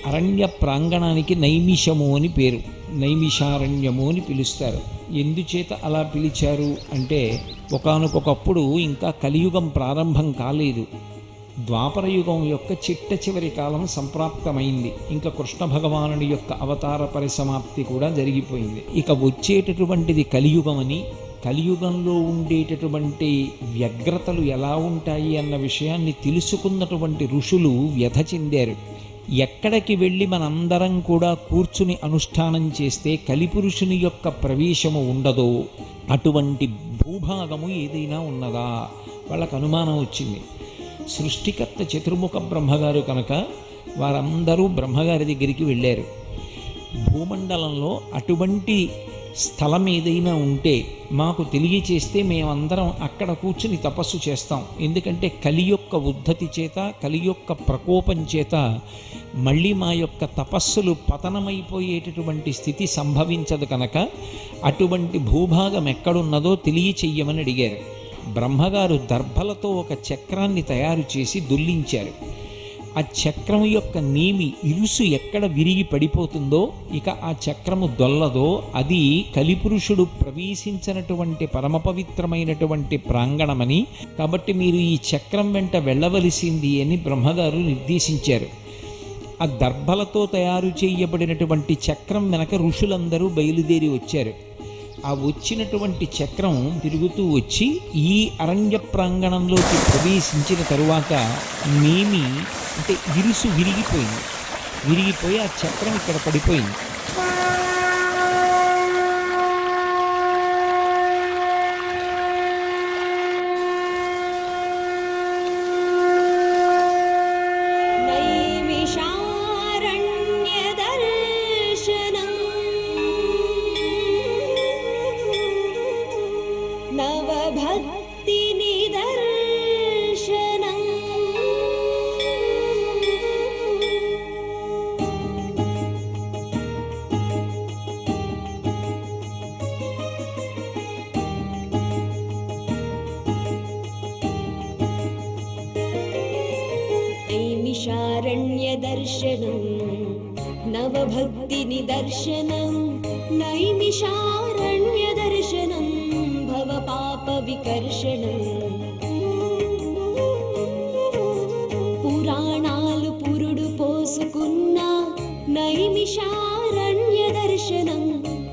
అరణ్య ప్రాంగణానికి నైమిషము అని పేరు, నైమిషారణ్యము అని పిలుస్తారు. ఎందుచేత అలా పిలిచారు అంటే, ఒకానొకప్పుడు ఇంకా కలియుగం ప్రారంభం కాలేదు, ద్వాపరయుగం యొక్క చిట్ట చివరి కాలం సంప్రాప్తమైంది. ఇంకా కృష్ణ భగవానుడి యొక్క అవతార పరిసమాప్తి కూడా జరిగిపోయింది. ఇక వచ్చేటటువంటిది కలియుగమని, కలియుగంలో ఉండేటటువంటి వ్యగ్రతలు ఎలా ఉంటాయి అన్న విషయాన్ని తెలుసుకున్నటువంటి ఋషులు వ్యధ చెందారు. ఎక్కడికి వెళ్ళి మనందరం కూడా కూర్చుని అనుష్ఠానం చేస్తే కలిపురుషుని యొక్క ప్రవేశము ఉండదో అటువంటి భూభాగము ఏదైనా ఉన్నదా వాళ్ళకు అనుమానం వచ్చింది. సృష్టికర్త చతుర్ముఖ బ్రహ్మగారు కనుక వారందరూ బ్రహ్మగారి దగ్గరికి వెళ్ళారు. భూమండలంలో అటువంటి స్థలం ఏదైనా ఉంటే మాకు తెలియచేస్తే మేమందరం అక్కడ కూర్చుని తపస్సు చేస్తాం. ఎందుకంటే కలి యొక్క ఉద్ధతి చేత, కలి యొక్క ప్రకోపం చేత మళ్ళీ మా యొక్క తపస్సులు పతనమైపోయేటటువంటి స్థితి సంభవించదు కనుక అటువంటి భూభాగం ఎక్కడున్నదో తెలియచెయ్యమని అడిగారు. బ్రహ్మగారు దర్భలతో ఒక చక్రాన్ని తయారు చేసి దొల్లించారు. ఆ చక్రం యొక్క నేమి ఇరుసు ఎక్కడ విరిగి పడిపోతుందో, ఇక ఆ చక్రము దొల్లదో, అది కలిపురుషుడు ప్రవేశించినటువంటి పరమ పవిత్రమైనటువంటి ప్రాంగణమని, కాబట్టి మీరు ఈ చక్రం వెంట వెళ్ళవలసింది అని బ్రహ్మగారు నిర్దేశించారు. ఆ దర్భలతో తయారు చేయబడినటువంటి చక్రం వెనక ఋషులందరూ బయలుదేరి వచ్చారు. ఆ వచ్చినటువంటి చక్రం తిరుగుతూ వచ్చి ఈ అరణ్య ప్రాంగణంలోకి ప్రవేశించిన తరువాత నేమి అంటే ఇరుసు విరిగిపోయి ఆ చక్రం ఇక్కడ పడిపోయింది. నైమిషారణ్యదర్శనం నవభక్తినిదర్శనం నైమిషారణ్యదర్శనం భవపాపవికర్షణం పురాణాలు పురుడు పోసుకున్న నైమిషారణ్యదర్శనం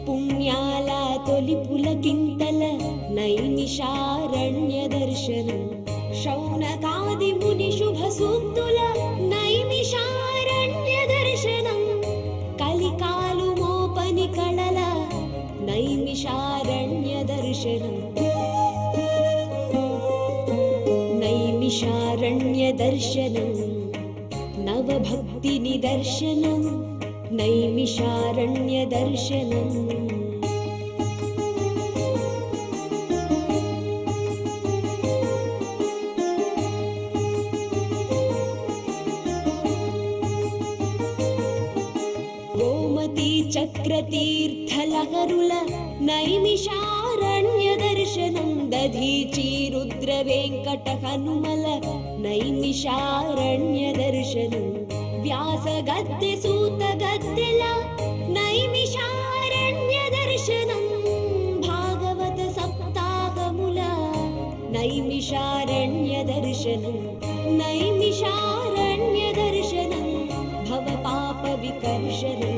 పుణ్యాల తొలి పులకింతల నైమిషారణ్యదర్శనం శౌనకాది ముని శుభ సూక్తుల నైమిషారణ్య దర్శనం కలికాలు మోపని కళల నైమిషారణ్య దర్శనం నైమిషారణ్య దర్శనం నవభక్తి నిదర్శనం నైమిషారణ్య దర్శనం చక్రతీర్థలహరుల నైమిషారణ్య దర్శనం దధీచి రుద్ర వెంకట హనుమల నైమిషారణ్య దర్శనం వ్యాస గద్దె సూత గద్దెల నైమిషారణ్య దర్శనం భాగవత సప్తాహముల నైమిషారణ్య దర్శనం నైమిషారణ్య దర్శనం భవ పాప వికర్షణం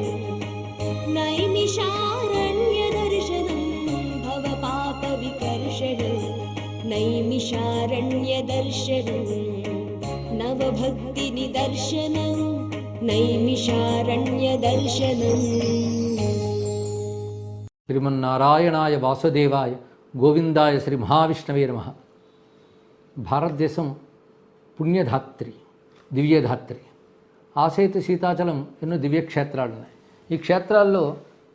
నైమిషారణ్య దర్శనం భవ పాప వికర్షణం నైమిషారణ్య దర్శనం నవభక్తి నిదర్శనం నైమిషారణ్య దర్శనం. శ్రీమన్నారాయణాయ వాసుదేవాయ గోవిందాయ శ్రీ మహావిష్ణవే నమః. భారతదేశం పుణ్యధాత్రి, దివ్యధాత్రి. ఆసేతు సీతాచలం ఎన్నో దివ్యక్షేత్రాలు ఉన్నాయి. ఈ క్షేత్రాల్లో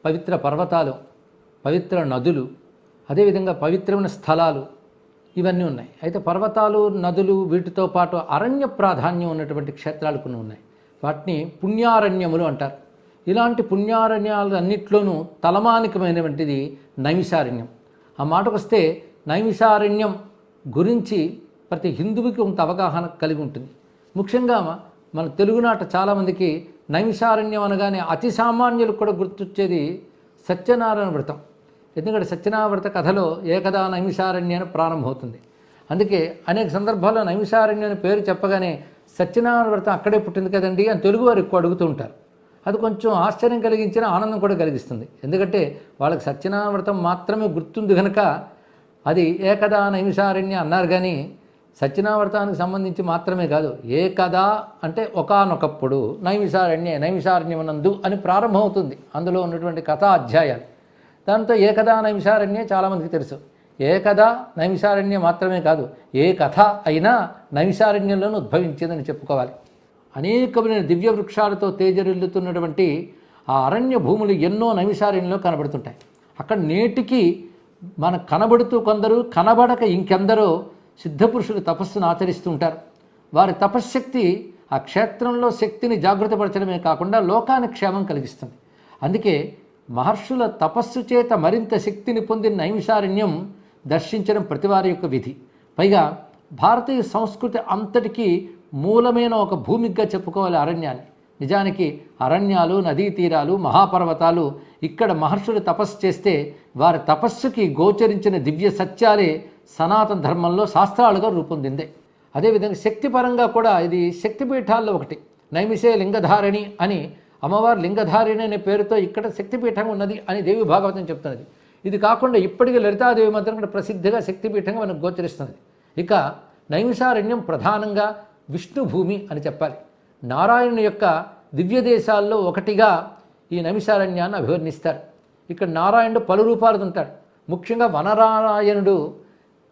పవిత్ర పర్వతాలు, పవిత్ర నదులు, అదేవిధంగా పవిత్రమైన స్థలాలు ఇవన్నీ ఉన్నాయి. అయితే పర్వతాలు, నదులు వీటితో పాటు అరణ్య ప్రాధాన్యం ఉన్నటువంటి క్షేత్రాలు కొన్ని ఉన్నాయి. వాటిని పుణ్యారణ్యములు అంటారు. ఇలాంటి పుణ్యారణ్యాలు అన్నిట్లోనూ తలమానికమైనటువంటిది నైమిషారణ్యం. ఆ మాటకు వస్తే నైమిషారణ్యం గురించి ప్రతి హిందువుకి కొంత అవగాహన కలిగి ఉంటుంది. ముఖ్యంగా మన తెలుగునాట చాలామందికి నైమిషారణ్యం అనగానే అతి సామాన్యులకు కూడా గుర్తొచ్చేది సత్యనారాయణ వ్రతం. ఎందుకంటే సత్యనారాయణ వ్రత కథలో ఏకదా నైమిషారణ్యం ప్రారంభమవుతుంది. అందుకే అనేక సందర్భాల్లో నైమిషారణ్యం పేరు చెప్పగానే సత్యనారాయణ వ్రతం అక్కడే పుట్టింది కదండి అని తెలుగువారు ఎక్కువ అడుగుతూ ఉంటారు. అది కొంచెం ఆశ్చర్యం కలిగించిన ఆనందం కూడా కలిగిస్తుంది. ఎందుకంటే వాళ్ళకి సత్యనారాయణ వ్రతం మాత్రమే గుర్తుంది కనుక అది ఏకదా నైమిషారణ్య అన్నారు. కానీ సత్యనారాయణ వ్రతానికి సంబంధించి మాత్రమే కాదు, ఏకదా అంటే ఒకానొకప్పుడు నైమిషారణ్యమునందు అని ప్రారంభమవుతుంది అందులో ఉన్నటువంటి కథా అధ్యాయాలు. దాంతో ఏకదా నైమిషారణ్యే చాలామందికి తెలుసు. ఏకదా నైమిషారణ్యం మాత్రమే కాదు, ఏ కథ అయినా నైమిషారణ్యంలోనూ ఉద్భవించిందని చెప్పుకోవాలి. అనేకమైన దివ్య వృక్షాలతో తేజరిల్లుతున్నటువంటి ఆ అరణ్య భూములు ఎన్నో నైమిషారణ్యంలో కనబడుతుంటాయి. అక్కడ నేటికి మనకు కనబడుతూ కొందరు, కనబడక ఇంకెందరో సిద్ధపురుషులు తపస్సును ఆచరిస్తూ ఉంటారు. వారి తపశ్శక్తి ఆ క్షేత్రంలో శక్తిని జాగృతపరచడమే కాకుండా లోకానికి క్షేమం కలిగిస్తుంది. అందుకే మహర్షుల తపస్సు చేత మరింత శక్తిని పొందిన నైమిషారణ్యం దర్శించడం ప్రతివారి యొక్క విధి. పైగా భారతీయ సంస్కృతి అంతటికీ మూలమైన ఒక భూమిగా చెప్పుకోవాలి అరణ్యాన్ని. నిజానికి అరణ్యాలు, నదీ తీరాలు, మహాపర్వతాలు ఇక్కడ మహర్షులు తపస్సు చేస్తే వారి తపస్సుకి గోచరించిన దివ్య సత్యాలే సనాతన ధర్మంలో శాస్త్రాలుగా రూపొందిందే. అదేవిధంగా శక్తిపరంగా కూడా ఇది శక్తిపీఠాల్లో ఒకటి. నైమిషే లింగధారిణి అని అమ్మవారు లింగధారిణి అనే పేరుతో ఇక్కడ శక్తిపీఠం ఉన్నది అని దేవి భాగవతం చెప్తున్నది. ఇది కాకుండా ఇప్పటికీ లలితాదేవి మంత్రం కూడా ప్రసిద్ధిగా శక్తిపీఠంగా మనకు గోచరిస్తున్నది. ఇక నైమిషారణ్యం ప్రధానంగా విష్ణు భూమి అని చెప్పాలి. నారాయణుని యొక్క దివ్య దేశాల్లో ఒకటిగా ఈ నైమిషారణ్యాన్ని అభివర్ణిస్తారు. ఇక్కడ నారాయణుడు పలు రూపాలు ఉంటాడు. ముఖ్యంగా వననారాయణుడు,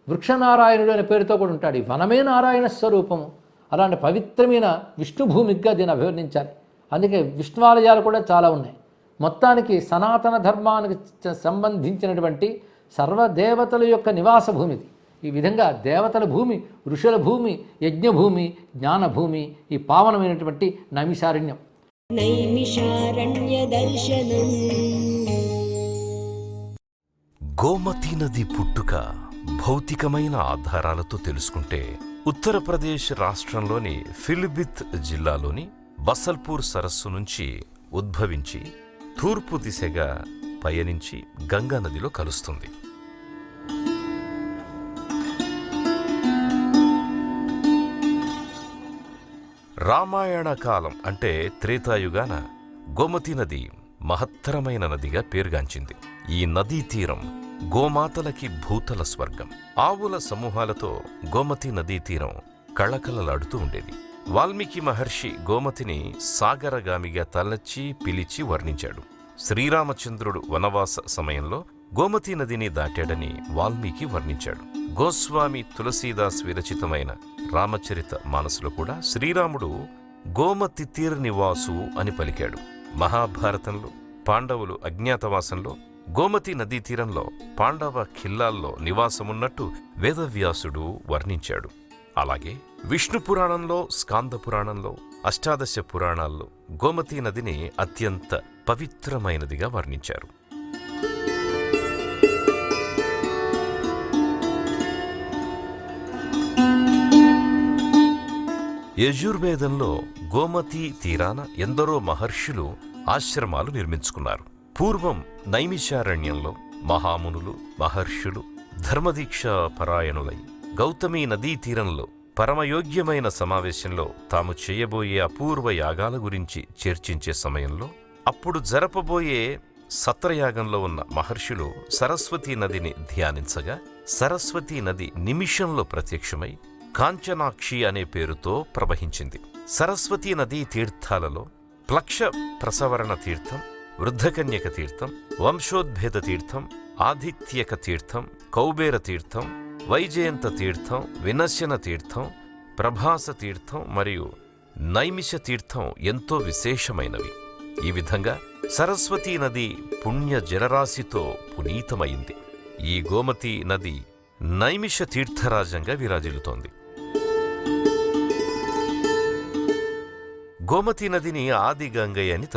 వృక్షనారాయణుడు అనే పేరుతో కూడా ఉంటాడు. ఈ వనమే నారాయణ స్వరూపము. అలాంటి పవిత్రమైన విష్ణు భూమిగా దీన్ని అభివర్ణించాలి. అందుకే విష్ణువాలయాలు కూడా చాలా ఉన్నాయి. మొత్తానికి సనాతన ధర్మానికి సంబంధించినటువంటి సర్వదేవతల యొక్క నివాస భూమిది. ఈ విధంగా దేవతల భూమి, ఋషుల భూమి, యజ్ఞభూమి, జ్ఞానభూమి ఈ పావనమైనటువంటి నైమిషారణ్యం. నైమిషారణ్య దర్శనం. గోమతీ నది పుట్టుక భౌతికమైన ఆధారాలతో తెలుసుకుంటే ఉత్తరప్రదేశ్ రాష్ట్రంలోని ఫిలిభిత్ జిల్లాలోని బసల్పూర్ సరస్సు నుంచి ఉద్భవించి తూర్పు దిశగా పయనించి గంగా నదిలో కలుస్తుంది. రామాయణ కాలం అంటే త్రేతాయుగాన గోమతీ నది మహత్తరమైన నదిగా పేరుగాంచింది. ఈ నదీ తీరం గోమాతలకి భూతల స్వర్గం. ఆవుల సమూహాలతో గోమతీ నదీ తీరం కళకళలాడుతూ ఉండేది. వాల్మీకి మహర్షి గోమతిని సాగరగామిగా తలచి పిలిచి వర్ణించాడు. శ్రీరామచంద్రుడు వనవాస సమయంలో గోమతీ నదిని దాటాడని వాల్మీకి వర్ణించాడు. గోస్వామి తులసీదాస్ విరచితమైన రామచరిత మానసులో కూడా శ్రీరాముడు గోమతి తీర్ నివాసు అని పలికాడు. మహాభారతంలో పాండవులు అజ్ఞాతవాసంలో గోమతి నదీ తీరంలో పాండవ ఖిల్లాల్లో నివాసమున్నట్టు వేదవ్యాసుడు వర్ణించాడు. అలాగే విష్ణు పురాణంలో, స్కాంద పురాణంలో, అష్టాదశ పురాణాల్లో గోమతీ నదిని అత్యంత పవిత్రమైనదిగా వర్ణించారు. యజుర్వేదంలో గోమతీ తీరాన ఎందరో మహర్షులు ఆశ్రమాలు నిర్మించుకున్నారు. పూర్వం నైమిషారణ్యంలో మహామునులు, మహర్షులు ధర్మదీక్ష పరాయణులై గౌతమీ నదీ తీరంలో పరమయోగ్యమైన సమావేశంలో తాము చేయబోయే అపూర్వ యాగాల గురించి చర్చించే సమయంలో అప్పుడు జరపబోయే సత్రయాగంలో ఉన్న మహర్షులు సరస్వతీ నదిని ధ్యానించగా సరస్వతీ నది నిమిషంలో ప్రత్యక్షమై కాంచనాక్షి అనే పేరుతో ప్రవహించింది. సరస్వతీ నదీ తీర్థాలలో ప్లక్ష ప్రసవరణ తీర్థం, వృద్ధకన్యక తీర్థం, వంశోద్భేద తీర్థం, ఆదిత్యక తీర్థం, కౌబేర తీర్థం, వైజయంత తీర్థం, వినశ్యన తీర్థం, ప్రభాస తీర్థం మరియు నైమిష తీర్థం ఎంతో విశేషమైనవి. ఈ విధంగా సరస్వతీ నది పుణ్య జలరాశితో పునీతమైంది. ఈ గోమతీ నది నైమిష తీర్థరాజంగా విరాజిల్లుతోంది. గోమతీ నదిని ఆది గంగయ్య అని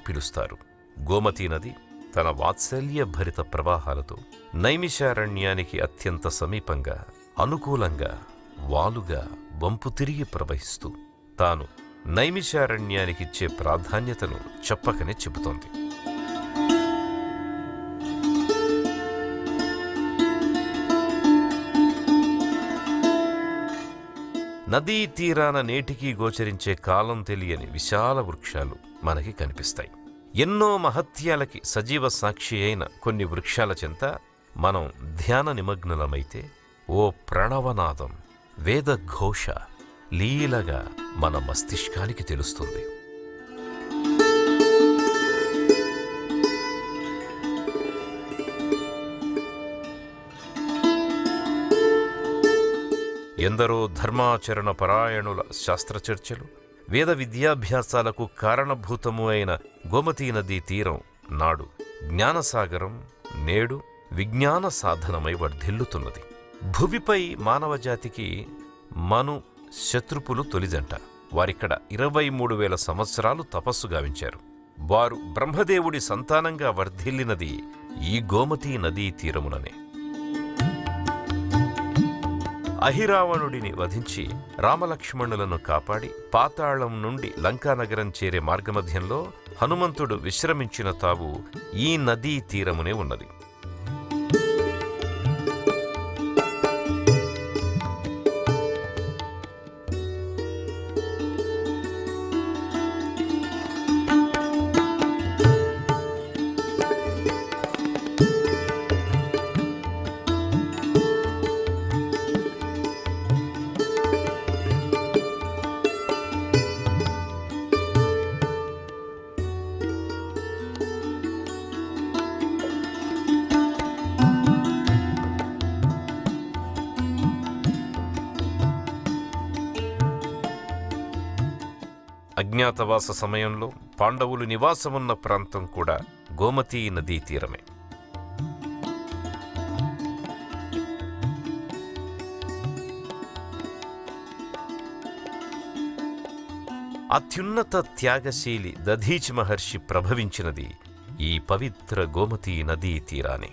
పిలుస్తారు. గోమతీ నది తన వాత్సల్య భరిత ప్రవాహాలతో నైమిషారణ్యానికి అత్యంత సమీపంగా, అనుకూలంగా, వాలుగా వంపు తిరిగి ప్రవహిస్తూ తాను నైమిషారణ్యానికిచ్చే ప్రాధాన్యతను చెప్పకనే చెబుతోంది. నదీ తీరాన నేటికీ గోచరించే కాలం తెలియని విశాల వృక్షాలు మనకి కనిపిస్తాయి. ఎన్నో మహత్యాలకి సజీవ సాక్షి అయిన కొన్ని వృక్షాల చెంత మనం ధ్యాన నిమగ్నులమైతే ఓ ప్రణవనాదం, వేదఘోష లీలగా మన మస్తిష్కానికి తెలుస్తుంది. ఎందరో ధర్మాచరణ పరాయణుల శాస్త్రచర్చలు, వేద విద్యాభ్యాసాలకు కారణభూతము అయిన గోమతీ నదీ తీరం నాడు జ్ఞానసాగరం, నేడు విజ్ఞాన సాధనమై వర్ధిల్లుతున్నది. భువిపై మానవజాతికి మను శత్రుపులు తొలిజంట. వారిక్కడ 23,000 సంవత్సరాలు తపస్సు గావించారు. వారు బ్రహ్మదేవుడి సంతానంగా వర్ధిల్లినది ఈ గోమతీ నదీ తీరముననే. అహిరావణుడిని వధించి రామలక్ష్మణులను కాపాడి పాతాళం నుండి లంకానగరం చేరే మార్గమధ్యంలో హనుమంతుడు విశ్రమించిన తావు ఈ నదీ తీరమునే ఉన్నది. అజ్ఞాతవాస సమయంలో పాండవులు నివాసమున్న ప్రాంతం కూడా గోమతీ నదీ తీరమే. అత్యున్నత త్యాగశీలి దధీచి మహర్షి ప్రభవించినది ఈ పవిత్ర గోమతీ నదీ తీరానే.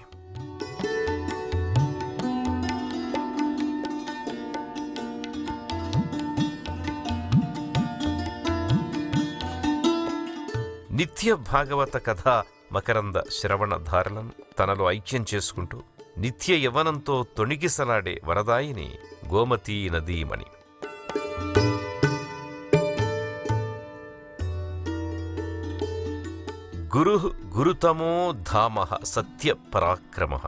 నిత్య భాగవత కథ మకరంద శ్రవణధారలను తనలో ఐక్యం చేసుకుంటూ నిత్య యవనంతో తొణిగిసలాడే వరదాయిని గోమతీ నదీమణి. గురుః గురుతమో ధామః సత్య పరాక్రమః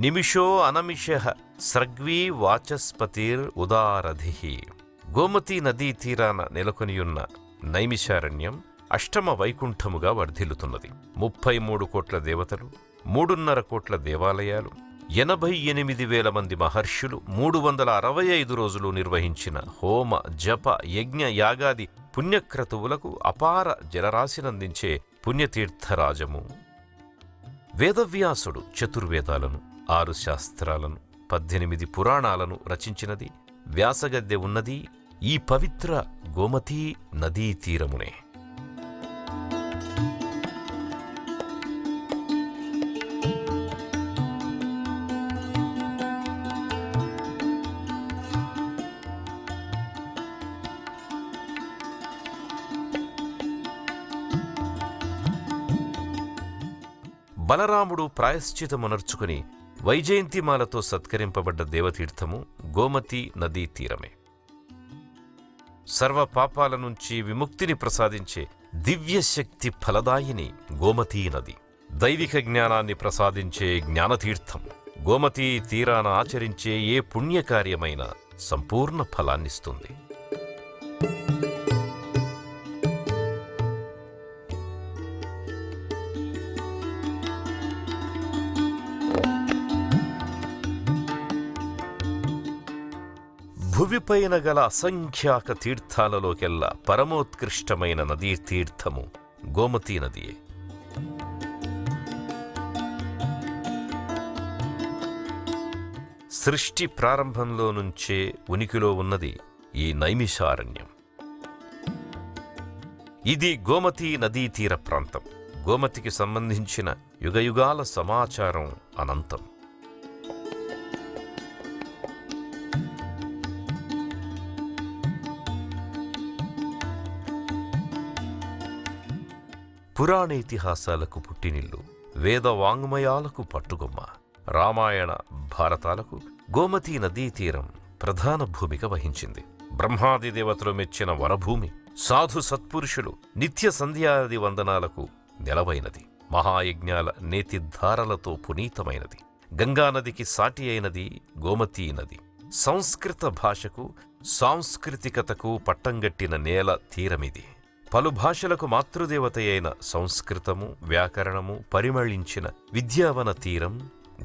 నిమిషో అనమిషః సృగ్వీ వాచస్పతిర్ ఉదారధిః. గోమతీ నదీ తీరాన నెలకొనియున్న నైమిషారణ్యం అష్టమ వైకుంఠముగా వర్ధిల్లుతున్నది. 33 కోట్ల దేవతలు, 3.5 కోట్ల దేవాలయాలు, 88,000 మంది మహర్షులు 365 రోజులు నిర్వహించిన హోమ జప యజ్ఞ యాగాది పుణ్యక్రతువులకు అపార జలరాశినందించే పుణ్యతీర్థరాజము. వేదవ్యాసుడు చతుర్వేదాలను, 6 శాస్త్రాలను, 18 పురాణాలను రచించినది, వ్యాసగద్దె ఉన్నది ఈ పవిత్ర గోమతీ నదీ తీరమునే. బలరాముడు ప్రాయశ్చితమునర్చుకుని వైజయంతిమాలతో సత్కరింపబడ్డ దేవతీర్థము గోమతీ నదీ తీరమే. సర్వ పాపాల నుంచి విముక్తిని ప్రసాదించే దివ్యశక్తి ఫలదాయిని గోమతీ నది. దైవిక జ్ఞానాన్ని ప్రసాదించే జ్ఞానతీర్థం. గోమతీ తీరాన ఆచరించే ఏ పుణ్యకార్యమైనా సంపూర్ణ ఫలాన్నిస్తుంది. భువిపైన గల అసంఖ్యాక తీర్థాలలోకెల్లా పరమోత్కృష్టమైన నదీ తీర్థము గోమతీ నదియే. సృష్టి ప్రారంభంలో నుంచే ఉనికిలో ఉన్నది ఈ నైమిషారణ్యం. ఇది గోమతీ నదీ తీర ప్రాంతం. గోమతికి సంబంధించిన యుగయుగాల సమాచారం అనంతం. పురాణేతిహాసాలకు పుట్టినిల్లు, వేద వాంగ్మయాలకు పట్టుగొమ్మ. రామాయణ భారతాలకు గోమతీ నదీ తీరం ప్రధాన భూమిక వహించింది. బ్రహ్మాది దేవతలు మెచ్చిన వరభూమి, సాధు సత్పురుషులు నిత్య సంధ్యాది వందనాలకు నెలవైనది, మహాయజ్ఞాల నేతిధారలతో పునీతమైనది. గంగానదికి సాటి అయినది గోమతీ నది. సంస్కృత భాషకు సాంస్కృతికతకు పట్టంగట్టిన నేల తీరమిది. పలు భాషలకు మాతృదేవత అయిన సంస్కృతము, వ్యాకరణము పరిమళించిన విద్యావన తీరం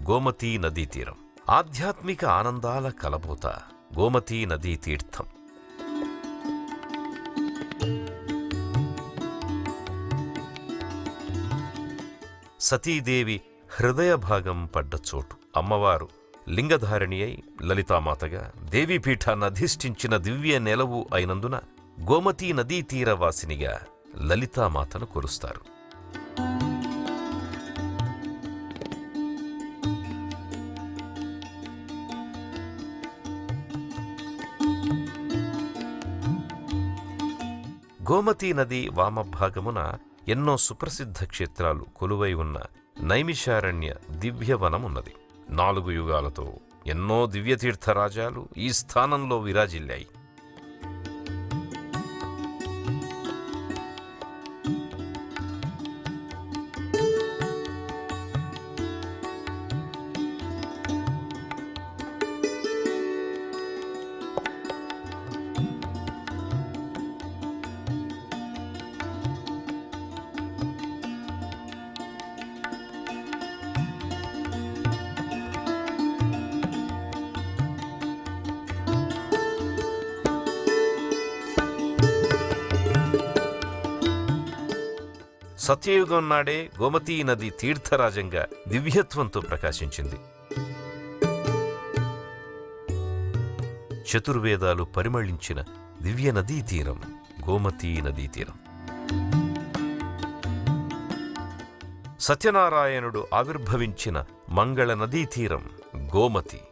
గోమతీ నదీ తీరం. ఆధ్యాత్మిక ఆనందాల కలబోత గోమతీ నదీ తీర్థం. సతీదేవి హృదయ భాగం పడ్డ చోటు. అమ్మవారు లింగధారిణి అయి లలితామాతగా దేవీపీఠాన్ని అధిష్ఠించిన దివ్య నెలవు అయినందున గోమతీ నదీ తీరవాసినిగా లలితామాతను కొలుస్తారు. గోమతీ నది వామభాగమున ఎన్నో సుప్రసిద్ధ క్షేత్రాలు కొలువై ఉన్న నైమిషారణ్య దివ్యవనమున్నది. 4 యుగాలతో ఎన్నో దివ్యతీర్థరాజాలు ఈ స్థానంలో విరాజిల్లాయి. సత్యయుగం నాడే గోమతీ నది తీర్థరాజంగా దివ్యత్వంతో ప్రకాశించింది. చతుర్వేదాలు పరిమళించిన దివ్య నదీ తీరం గోమతీ నదీ తీరం. సత్యనారాయణుడు ఆవిర్భవించిన మంగళ నదీ తీరం గోమతి.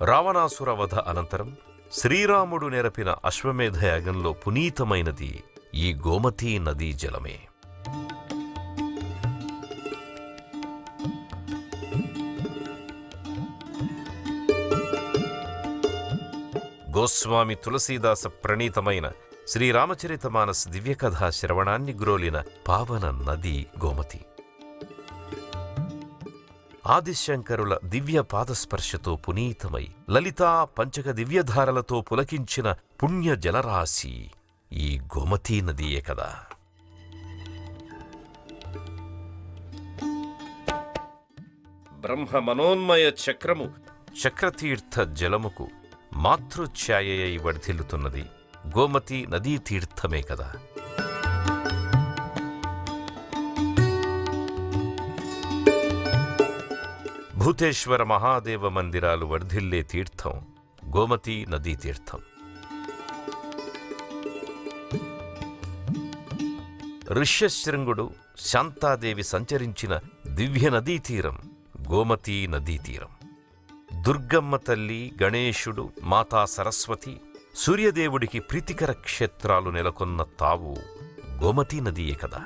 రావణాసుర వధ అనంతరం శ్రీరాముడు నెరపిన అశ్వమేధ యాగంలో పునీతమైనది ఈ గోమతీ నదీ జలమే. గోస్వామి తులసీదాస ప్రణీతమైన శ్రీరామచరితమానస్ దివ్యకథా శ్రవణాన్ని గ్రోలిన పావన నది గోమతి. ఆదిశంకరుల దివ్య పాదస్పర్శతో పునీతమై లలితా పంచక దివ్యధారలతో పులకించిన పుణ్య జలరాశి ఈ గోమతీ నదియే కదా. బ్రహ్మ మనోన్మయ చక్రము చక్రతీర్థ జలముకు మాతృఛాయై వర్ధిల్లుతున్నది గోమతీ నదీ తీర్థమే కదా. భూతేశ్వర మహాదేవ మందిరాలు వర్ధిల్లే తీర్థం గోమతీ నదీ తీర్థం. ఋష్యశృంగుడు శాంతాదేవి సంచరించిన దివ్య నదీ తీరం గోమతీ నదీ తీరం. దుర్గమ్మ తల్లి, గణేశుడు, మాతా సరస్వతి, సూర్యదేవుడికి ప్రీతికర క్షేత్రాలు నెలకొన్న తావు గోమతీ నదియే కదా.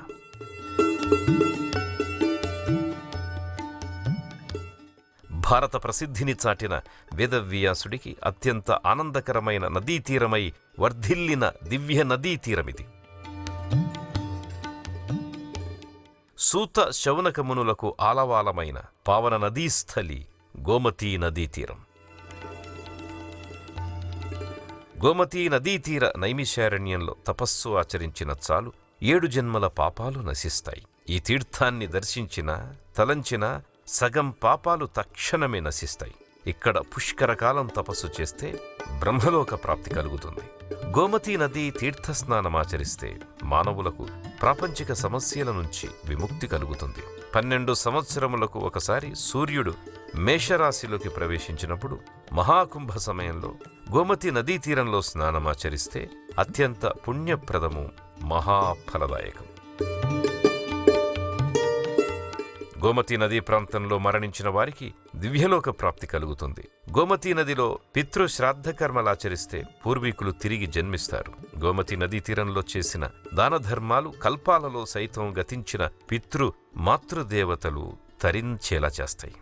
భారత ప్రసిద్ధిని చాటిన వేదవ్యాసుడికి అత్యంత ఆనందకరమైన నదీ తీరమై వర్ధిల్లిన దివ్య నదీ తీరమిది. సూత శౌనకమునులకు ఆలవాలమైన పావన నదీస్థలి గోమతీ నదీ తీరం. గోమతీ నదీ తీర నైమిషారణ్యంలో తపస్సు ఆచరించిన చాలు 7 జన్మల పాపాలు నశిస్తాయి. ఈ తీర్థాన్ని దర్శించినా తలంచినా సగం పాపాలు తక్షణమే నశిస్తాయి. ఇక్కడ పుష్కరకాలం తపస్సు చేస్తే బ్రహ్మలోక ప్రాప్తి కలుగుతుంది. గోమతీ నదీ తీర్థస్నానమాచరిస్తే మానవులకు ప్రాపంచిక సమస్యల నుంచి విముక్తి కలుగుతుంది. 12 సంవత్సరములకు ఒకసారి సూర్యుడు మేషరాశిలోకి ప్రవేశించినప్పుడు మహాకుంభ సమయంలో గోమతీ నదీ తీరంలో స్నానమాచరిస్తే అత్యంత పుణ్యప్రదము, మహాఫలదాయకం. గోమతీ నదీ ప్రాంతంలో మరణించిన వారికి దివ్యలోక ప్రాప్తి కలుగుతుంది. గోమతీ నదిలో పితృశ్రాద్ధ కర్మలాచరిస్తే పూర్వీకులు తిరిగి జన్మిస్తారు. గోమతీ నదీ తీరంలో చేసిన దానధర్మాలు కల్పాలలో సైతం గతించిన మాతృదేవతలు తరించేలా చేస్తాయి.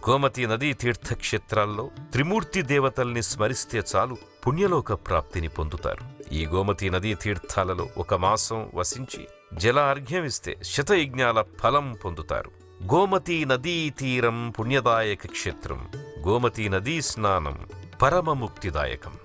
గోమతీ నదీ తీర్థక్షేత్రాల్లో త్రిమూర్తి దేవతల్ని స్మరిస్తే చాలు పుణ్యలోక ప్రాప్తిని పొందుతారు. ఈ గోమతీ నదీ తీర్థాలలో 1 మాసం వసించి జల అర్ఘ్యమిస్తే శతయజ్ఞాల ఫలం పొందుతారు. గోమతీ నదీ తీరం పుణ్యదాయక క్షేత్రం. గోమతీ నదీ స్నానం పరమముక్తిదాయకం.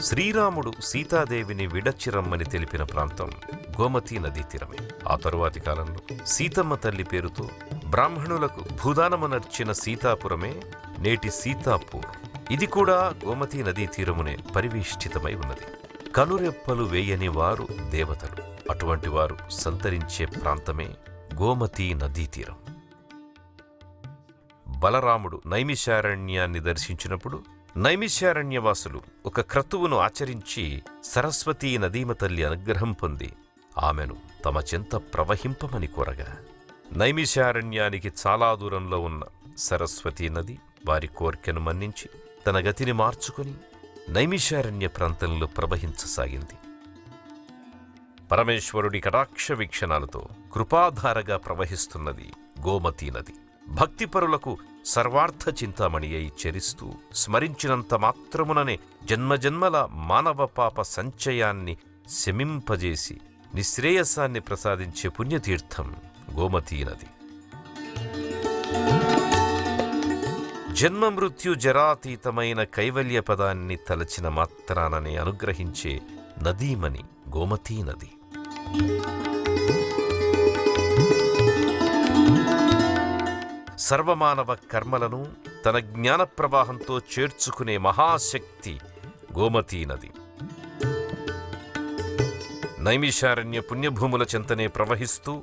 శ్రీరాముడు సీతాదేవిని విడచిరమ్మని తెలిపిన ప్రాంతం గోమతీ నదీ తీరమే. ఆ తరువాతి కాలంలో సీతమ్మ తల్లి పేరుతో బ్రాహ్మణులకు భూదానమునర్చిన సీతాపురమే నేటి సీతాపూర్. ఇది కూడా గోమతీ నదీ తీరమునే పరివేష్టితమై ఉన్నది. కనురెప్పలు వేయని వారు దేవతలు. అటువంటి వారు సంతరించే ప్రాంతమే గోమతీ నదీ తీరం. బలరాముడు నైమిషారణ్యాన్ని దర్శించినప్పుడు నైమిషారణ్యవాసులు ఒక క్రతువును ఆచరించి సరస్వతీ నదీమ తల్లి అనుగ్రహం పొంది ఆమెను తమ చెంత ప్రవహింపమని కోరగా నైమిషారణ్యానికి చాలా దూరంలో ఉన్న సరస్వతీ నది వారి కోర్కెను మన్నించి తన గతిని మార్చుకుని నైమిషారణ్య ప్రాంతంలో ప్రవహించసాగింది. పరమేశ్వరుడి కటాక్ష వీక్షణాలతో కృపాధారగా ప్రవహిస్తున్నది గోమతీ నది. భక్తిపరులకు సర్వార్థ చింతామణి అయి చరిస్తూ స్మరించినంత మాత్రముననే జన్మజన్మల మానవ పాప సంచయాన్ని శమింపజేసి నిశ్రేయసాన్ని ప్రసాదించే పుణ్యతీర్థం గోమతీ నది. జన్మమృత్యు జరాతీతమైన కైవల్య పదాన్ని తలచిన మాత్రాననే అనుగ్రహించే నదీమణి గోమతీ నది. సర్వమానవ కర్మలను తన జ్ఞాన ప్రవాహంతో చేర్చుకునే మహాశక్తి గోమతీ నది. నైమిషారణ్య పుణ్యభూముల చెంతనే ప్రవహిస్తూ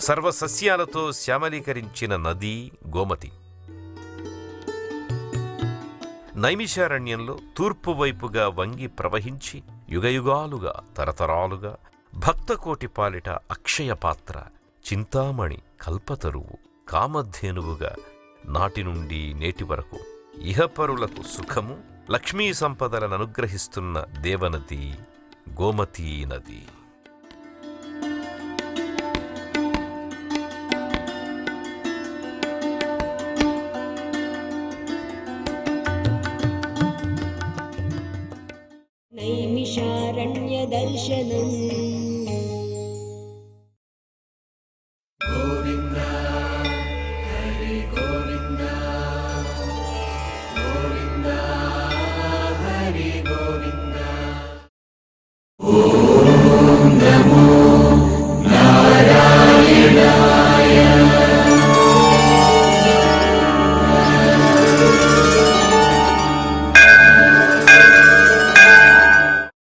సర్వసస్యాలతో శ్యామలీకరించిన నది గోమతి. నైమిషారణ్యంలో తూర్పు వైపుగా వంగి ప్రవహించి యుగయుగాలుగా తరతరాలుగా భక్తకోటి పాలిట అక్షయ పాత్ర, చింతామణి, కల్పతరువు, కామధేనువుగా నాటి నుండి నేటి వరకు ఇహపరులకు సుఖము, లక్ష్మీ సంపదలను అనుగ్రహిస్తున్న దేవనది గోమతీ నది. నైమిషారణ్య దర్శనం